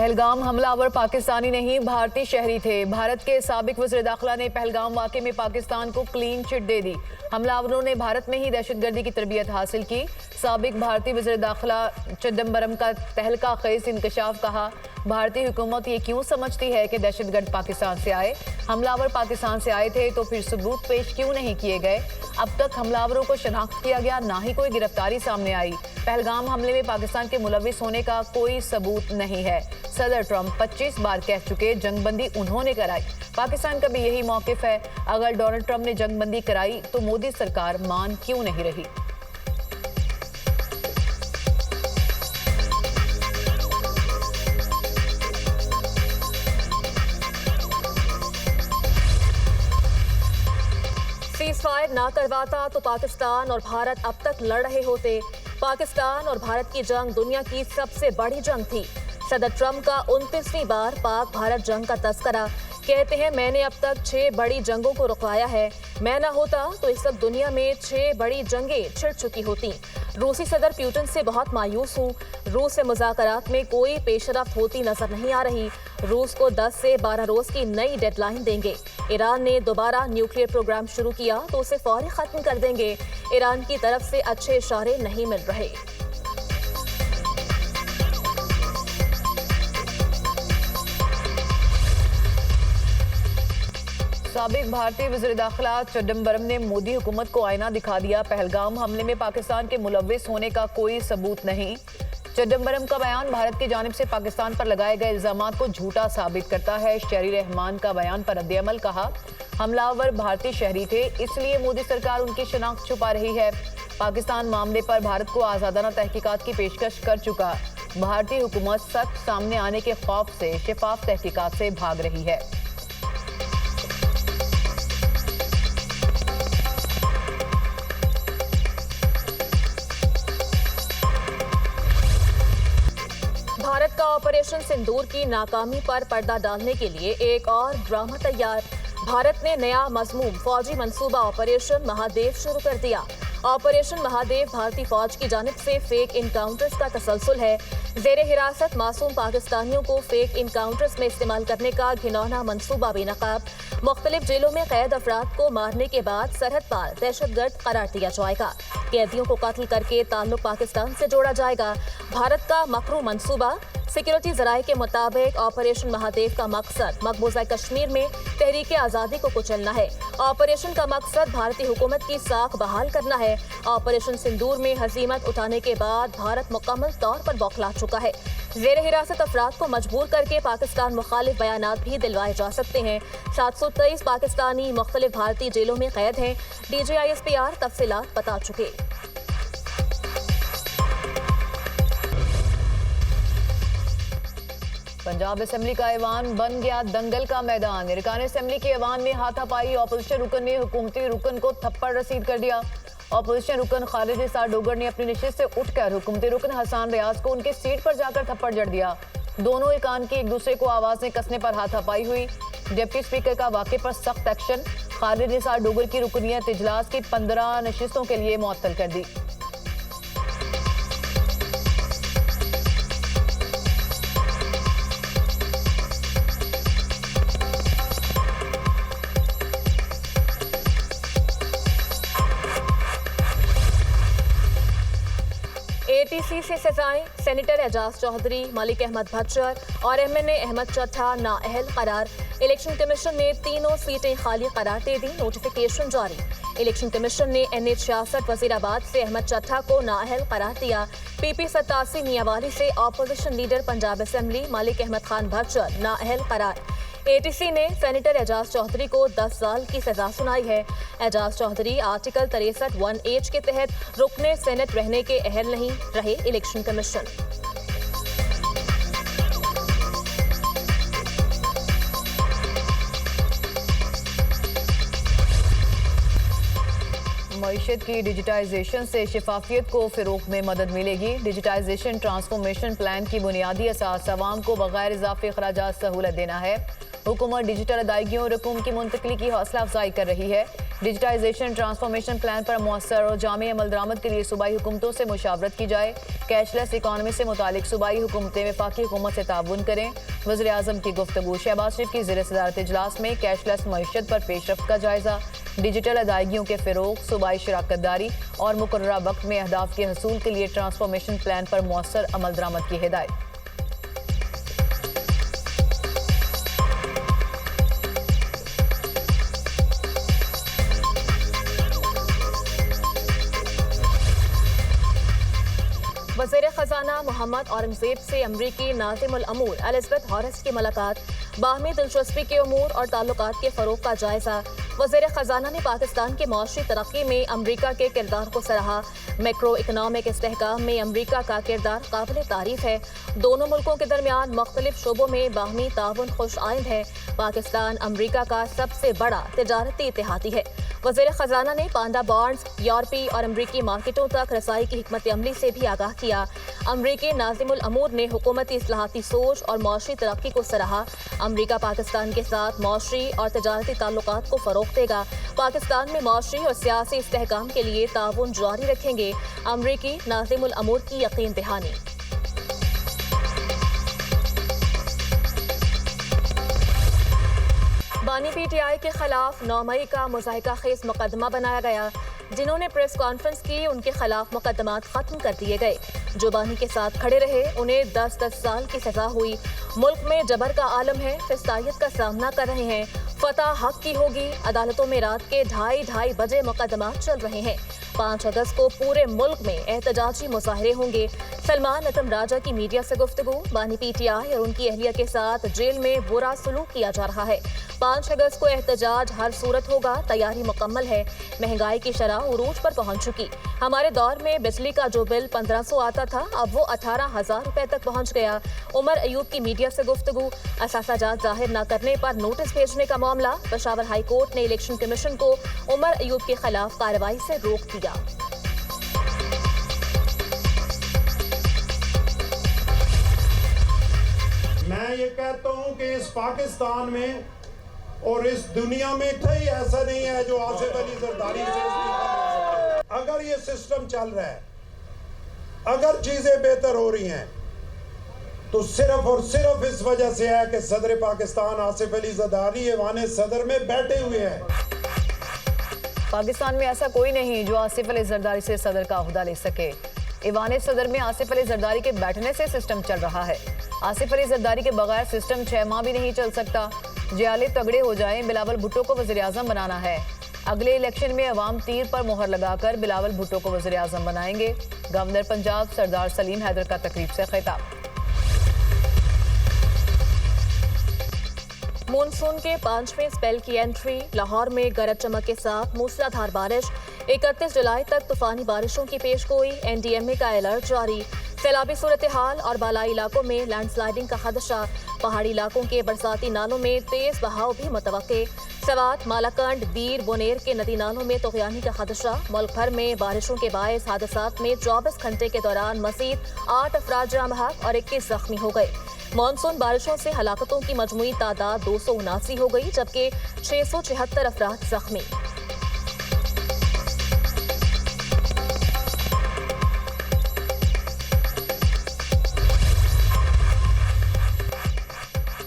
पहलगाम हमलावर पाकिस्तानी नहीं भारतीय शहरी थे। भारत के साबिक वज़ीर दाखिला ने पहलगाम वाक़े में पाकिस्तान को क्लीन चिट दे दी। हमलावरों ने भारत में ही दहशतगर्दी की तरबियत हासिल की। साबिक भारतीय वज़ीर दाखिला चिदंबरम का तहलका खेज इंकशाफ कहा। भारतीय हुकूमत ये क्यों समझती है कि दहशतगर्द पाकिस्तान से आए? हमलावर पाकिस्तान से आए थे तो फिर सबूत पेश क्यों नहीं किए गए? अब तक हमलावरों को शनाख्त किया गया, ना ही कोई गिरफ्तारी सामने आई। पहलगाम हमले में पाकिस्तान के मुलविस होने का कोई सबूत नहीं है। सदर ट्रंप 25 बार कह चुके जंगबंदी उन्होंने कराई। पाकिस्तान का भी यही मौकिफ है। अगर डोनाल्ड ट्रंप ने जंगबंदी कराई तो मोदी सरकार मान क्यों नहीं रही? सीज़फायर ना करवाता तो पाकिस्तान और भारत अब तक लड़ रहे होते। पाकिस्तान और भारत की जंग दुनिया की सबसे बड़ी जंग थी। सदर ट्रंप का 29वीं बार पाक भारत जंग का तस्करा। कहते हैं मैंने अब तक 6 बड़ी जंगों को रुकवाया है। मैं ना होता तो इस वक्त दुनिया में 6 बड़ी जंगें छिड़ चुकी होती। रूसी सदर पुतिन से बहुत मायूस हूँ। रूस से मुज़ाकरात में कोई पेशरफ्त होती नजर नहीं आ रही। रूस को 10 से 12 रोज की नई डेडलाइन देंगे। ईरान ने दोबारा न्यूक्लियर प्रोग्राम शुरू किया तो उसे फौरी खत्म कर देंगे। ईरान की तरफ से अच्छे इशारे नहीं मिल रहे। साबिक भारतीय वज़ीर दाखिला चिदंबरम ने मोदी हुकूमत को आईना दिखा दिया। पहलगाम हमले में पाकिस्तान के मुलविस होने का कोई सबूत नहीं। चिदंबरम का बयान भारत की जानिब से पाकिस्तान पर लगाए गए इल्जामात को झूठा साबित करता है। शहरी रहमान का बयान पर रद्द-ए-अमल कहा। हमलावर भारतीय शहरी थे, इसलिए मोदी सरकार उनकी शनाख्त छुपा रही है। पाकिस्तान मामले पर भारत को आज़ादाना तहकीकात की पेशकश कर चुका। भारतीय हुकूमत सच सामने आने के खौफ से शफाफ तहकीकात से भाग रही है। भारत का ऑपरेशन सिंदूर की नाकामी पर पर्दा डालने के लिए एक और ड्रामा तैयार। भारत ने नया मज़मूम फौजी मंसूबा ऑपरेशन महादेव शुरू कर दिया। ऑपरेशन महादेव भारतीय फौज की जानिब से फेक इनकाउंटर्स का तसलसल है। ज़ेरे हिरासत मासूम पाकिस्तानियों को फेक इनकाउंटर्स में इस्तेमाल करने का घिनौना मंसूबा बेनकाब। मुख्तलिफ जेलों में कैद अफराद को मारने के बाद सरहद पार दहशतगर्द करार दिया जाएगा। कैदियों को कत्ल करके ताल्लुक पाकिस्तान से जोड़ा जाएगा। भारत का मकरू मंसूबा। सिक्योरिटी जराये के मुताबिक ऑपरेशन महादेव का मकसद मकबूजा कश्मीर में तहरीक आज़ादी को कुचलना है। ऑपरेशन का मकसद भारतीय हुकूमत की साख बहाल करना है। ऑपरेशन सिंदूर में हजीमत उठाने के बाद भारत मुकम्मल तौर पर बौखला चुका है। ज़ेरे हिरासत अफराद को मजबूर करके पाकिस्तान मुखालिफ बयानात भी दिलवाए जा सकते हैं। 723 पाकिस्तानी मुख्तलिफ भारतीय जेलों में कैद हैं। DGISPR तफसीलात बता चुके। पंजाब असेंबली का ऐवान बन गया दंगल का मैदान। अरकान असेंबली के ऐवान में हाथापाई। अपोजिशन रुकन ने हुकूमती रुकन को थप्पड़ रसीद कर दिया। अपोजिशन रुकन खालिद निसार डोगर ने अपनी नशिस्त से उठकर हुकूमती रुकन हसन रियाज को उनके सीट पर जाकर थप्पड़ जड़ दिया। दोनों अरकान की एक दूसरे को आवाज़ें कसने पर हाथापाई हुई। डिप्टी स्पीकर का वाक़े पर सख्त एक्शन। खालिद निसार डोगर की रुकनियत इजलास की 15 नशिस्तों के लिए मुअत्तल कर दी। ATC से सजाएं। सेनेटर एजाज चौधरी, मलिक अहमद भच्चर और MNA अहमद चट्टा नाअहल करार। इलेक्शन कमीशन ने तीनों सीटें खाली करार दे दी। नोटिफिकेशन जारी। इलेक्शन कमीशन ने NH66 वजीराबाद से अहमद चट्टा को नाअहल करार दिया। PP 87 मियावाली से opposition leader Punjab assembly Malik Ahmad Khan Bhachar नाअहल करार। ATC ने सेनेटर एजाज चौधरी को 10 साल की सजा सुनाई है। एजाज चौधरी आर्टिकल 63(1)H के तहत रुकने सेनेट रहने के अहल नहीं रहे। इलेक्शन कमीशन मईशत की डिजिटाइजेशन से शफाफियत को फ़रोग़ में मदद मिलेगी। डिजिटाइजेशन ट्रांसफॉर्मेशन प्लान की बुनियादी असास अवाम को बगैर इजाफी अखराजात सहूलत देना है। हुकूमत डिजिटल अदायगियों रकूम की मुंतकली की हौसला अफजाई कर रही है। डिजिटाइजेशन ट्रांसफॉर्मेशन प्लान पर मौसर और जामे अमल दरामद के लिए सूबाई हुकूमतों से मुशावरत की जाए। कैशलेस इकॉनमी से मुतालिक सूबाई हुकूमतें वफाकी हुकूमत से ताउन करें। वज़ीर आज़म की गुफ्तगू। शहबाज शरीफ की ज़ेर सदारत इजलास में कैशलेस मईशत पर पेशरफ्त का जायजा। डिजिटल अदायगियों के फ़रोग़, सूबाई शराकत दारी और मुकर्ररा वक्त में अहदाफ के हसूल के लिए ट्रांसफॉर्मेशन प्लान पर मौसर अमल दरामद की हिदायत। वज़ीर ख़जाना मोहम्मद औरंगज़ेब से अमरीकी नाज़िमुल अमूर एलिज़ाबेथ हॉरेस की मुलाकात। बाहमी दिलचस्पी के उमूर और ताल्लुकात के फ़रोग़ का जायज़ा। वज़ीर ख़जाना ने पाकिस्तान की माशी तरक्की में अमरीका के किरदार को सराहा। मैक्रो इकनॉमिक इस्तेहकाम में अमरीका का किरदार काबिल तारीफ़ है। दोनों मुल्कों के दरमियान मुख्तलिफ शोबों में बाहमी ताउन खुश आइंद है। पाकिस्तान अमरीका का सबसे बड़ा तिजारती इत्तेहादी है। वज़ीर ख़जाना ने पांडा बॉन्ड्स, यूरोपीय और अमरीकी मार्केटों तक रसाई की हिकमत अमली से भी आगाह किया। अमरीकी नाज़िमुल अमूर ने हुकूमती इस्लाहाती सोच और माशी तरक्की को सराहा। अमरीका पाकिस्तान के साथ माशी और तजारती ताल्लुकात को फ़रोग़ देगा। पाकिस्तान में माशी और सियासी इस्तेहकाम के लिए ताउन जारी रखेंगे। अमरीकी नाज़िमुल अमूर की यकीन दहानी। बानी पीटीआई के खिलाफ 9 मई का मुज़ाहिका खेज मुकदमा बनाया गया। जिन्होंने प्रेस कॉन्फ्रेंस की उनके खिलाफ मुकदमात खत्म कर दिए गए। जो बानी के साथ खड़े रहे उन्हें 10-10 साल की सजा हुई। मुल्क में जबर का आलम है, फिस्तायत का सामना कर रहे हैं। फतह हक की होगी। अदालतों में रात के 2:30 बजे मुकदमा चल रहे हैं। 5 अगस्त को पूरे मुल्क में एहतजाजी मुजाहरे होंगे। सलमान अतम राजा की मीडिया से गुफ्तगू। बानी पीटीआई और उनकी अहलिया के साथ जेल में बुरा सलूक किया जा रहा है। 5 अगस्त को एहतजाज हर सूरत होगा। तैयारी मुकम्मल है। महंगाई की शरह उरूज पर पहुंच चुकी। हमारे दौर में बिजली का जो बिल 1500 आता था अब वो 18,000 रुपए तक पहुंच गया। उमर अयूब की मीडिया से गुफ्तगू। असासाजात जाहिर न करने पर नोटिस भेजने का मामला। पेशावर हाई कोर्ट ने इलेक्शन कमीशन को उमर अयूब के खिलाफ कार्रवाई से रोक दिया। मैं ये कहता हूं कि इस पाकिस्तान में और इस दुनिया में कोई ऐसा नहीं है जो आसिफ अली जरदारी से इस्तीफा ले सकता है। अगर ये सिस्टम चल रहा है, अगर चीजें बेहतर हो रही हैं, तो सिर्फ और सिर्फ इस वजह से है कि सदर पाकिस्तान आसिफ अली जरदारी ऐवान सदर में बैठे हुए हैं। पाकिस्तान में ऐसा कोई नहीं जो आसिफ अली जरदारी से सदर का ओहदा ले सके। ईवान सदर में आसिफ अली जरदारी के बैठने से सिस्टम चल रहा है। आसिफ अली जरदारी के बगैर सिस्टम 6 माह भी नहीं चल सकता। जियाले तगड़े हो जाएं, बिलावल भुट्टो को वज़ीर आज़म बनाना है। अगले इलेक्शन में अवाम तीर पर मोहर लगाकर बिलावल भुट्टो को वज़ीर आज़म बनाएंगे। गवर्नर पंजाब सरदार सलीम हैदर का तकरीब से खिताब। मॉनसून के 5वें स्पेल की एंट्री। लाहौर में गरज चमक के साथ मूसलाधार बारिश। 31 जुलाई तक तूफानी बारिशों की पेशगोई। एनडीएमए का अलर्ट जारी। सैलाबी सूरत हाल और बालाई इलाकों में लैंडस्लाइडिंग का खदशा। पहाड़ी इलाकों के बरसाती नालों में तेज बहाव भी मुतवक्के। सवात, मालाकंड, बीर, बोनेर के नदी नालों में तगयानी का खदशा। मुल्क भर में बारिशों के बायस हादसात में 24 घंटे के दौरान मजीद 8 अफराद जाँ बहक और 21 जख्मी हो गए। मानसून बारिशों से हलाकतों की मजमूई तादाद 279 हो गई, जबकि 676 अफराद जख्मी।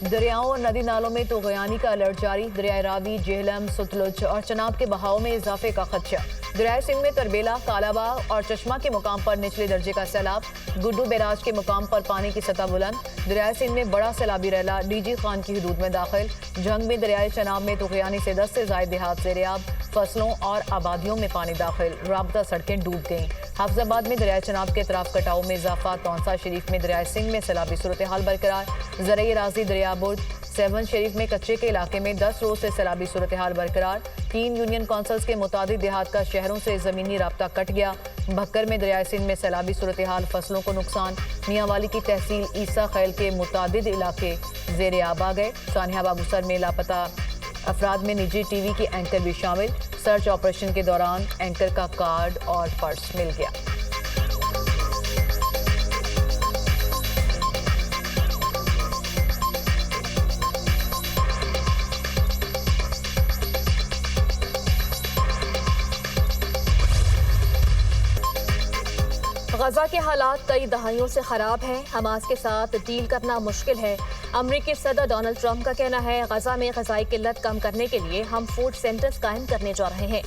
दरियाओं और नदी नालों में तगयानी का अलर्ट जारी। दरियाए रावी, जेहलम, सतलुज और चनाब के बहाव में इजाफे का खदशा। दरियाए सिंध में तरबेला, कालाबाग और चश्मा के मुकाम पर निचले दर्जे का सैलाब। गुड्डू बैराज के मुकाम पर पानी की सतह बुलंद। दरियाए सिंध में बड़ा सैलाबी रैला डीजी खान की हदूद में दाखिल। जंग में दरियाए चनाब में तगयानी से 10 से ज्यादा देहात ज़ेर-ए-आब। फसलों और आबादियों में पानी दाखिल। राबता सड़कें डूब गईं। हाफिजाबाद में दरियाए चनाब के अतराफ कटाव में इजाफा। तौंसा शरीफ में दरियाए सिंध में सैलाबी सूरत हाल बरकरार। ज़रई राजी दरिया बुर्द। सेवन शरीफ में कच्चे के इलाके में 10 रोज से सैलाबी सूरत हाल बरकरार। 3 यूनियन काउंसिल्स के मुतादिद देहात का शहरों से ज़मीनी राब्ता कट गया। भक्कर में दरियाए सिंध में सैलाबी सूरत हाल, फसलों को नुकसान। मियांवाली की तहसील ईसा खैल के मुतादिद इलाके ज़ेर-ए-आब आ गए। सानिया बाबूसर में लापता अफराद में निजी टीवी के एंकर भी शामिल। सर्च ऑपरेशन के दौरान एंकर का कार्ड और पर्स मिल गया। गजा के हालात कई दहाइयों से खराब हैं। हमास के साथ डील करना मुश्किल है। अमरीकी सदर डोनाल्ड ट्रंप का कहना है, गजा में ग़ज़ाई किल्लत कम करने के लिए हम फूड सेंटर्स कायम करने जा रहे हैं।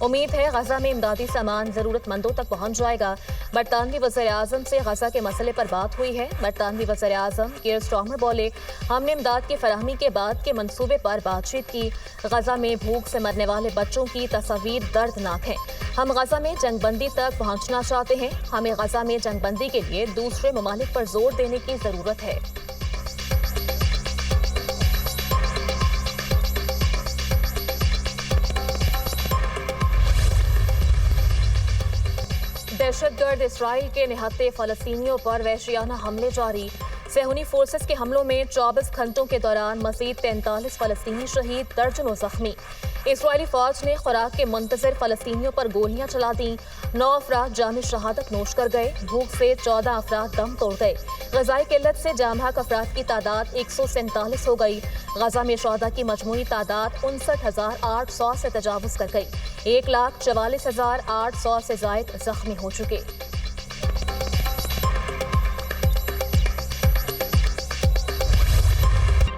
उम्मीद है गजा में इमदादी सामान जरूरतमंदों तक पहुंच जाएगा। बरतानवी वज़ीर-ए-आज़म से गजा के मसले पर बात हुई है। बरतानवी वज़ीर-ए-आज़म कीर स्टार्मर बोले, हमने इमदाद की फराहमी के बाद के मंसूबे पर बातचीत की। गजा में भूख से मरने वाले बच्चों की तस्वीर दर्दनाक है। हम गजा में जंगबंदी तक पहुंचना चाहते हैं। हमें गजा में जंगबंदी के लिए दूसरे ममालिक पर जोर देने की जरूरत है। दहशतगर्द इसराइल के निहत्ते फलस्तीनियों पर वहशियाना हमले जारी। सेहूनी फोर्सेस के हमलों में 24 घंटों के दौरान मजीद 43 फलस्तीनी शहीद, दर्जनों जख्मी। इसराइली फौज ने खुराक के मुंतजर फलस्तीनियों पर गोलियां चला दी। 9 अफराद जाम शहादत नोश कर गए। भूख से 14 अफराद दम तोड़ गए। ग़ज़ाई किल्लत से जाम हक अफराद की तादाद 147 हो गई। गजा में शोहदा की मजमूई तादाद 59,800 से तजावुज़ कर गई। 1,44,800 से ज़ायद जख्मी हो चुके।